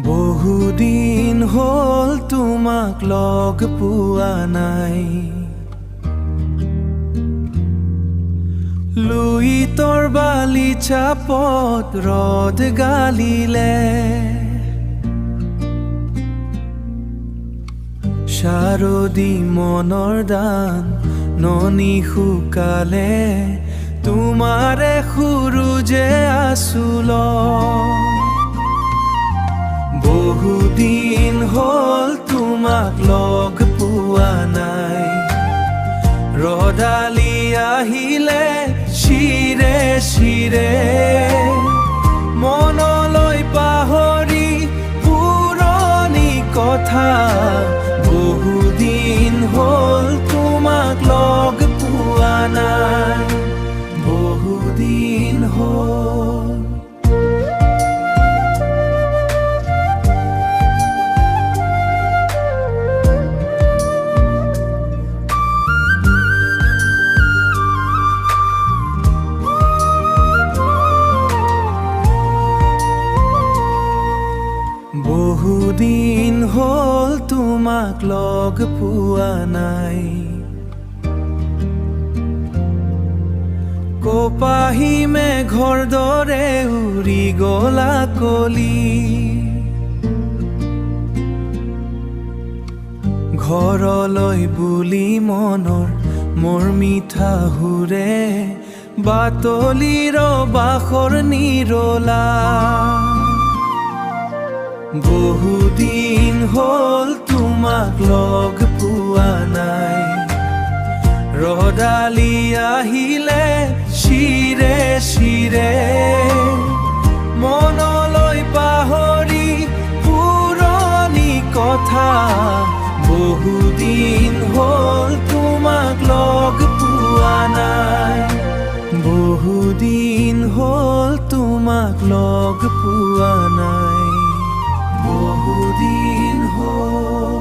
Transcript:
বহুদিন হল তোমাক লগ পোৱা নাই। লুইতৰ বালিচাপত ৰদ গালিলে, শাৰদী মনৰ দান ননী শুকালে, তোমাৰে সুৰুজে আচুল। বহুদিন হল তোমাক লগ পোৱা নাই। ৰদালি আহিলে শিৰে শিৰে, মনলৈ পাহৰি পুৰণি কথা। বহুদিন হল তোমাক লগ পোৱা নাই। বহুদিন হল। বহুদিন হল তোমাক লগ পোৱা নাই। কপাহী মেঘৰ দৰে উৰি গলা কলি, ঘৰলৈ বুলি মনৰ মোৰ মিঠা সুৰে, বাতলিৰ বাখৰ নিৰলা। বহুদিন হল তোমাক লগ পোৱা নাই। ৰদালি আহিলে শিৰে শিৰে, মনলৈ পাহৰি পুৰণি কথা। বহুদিন হল তোমাক লগ পোৱা নাই। বহুদিন হল তোমাক লগ পোৱা নাই। বহুদিন হল।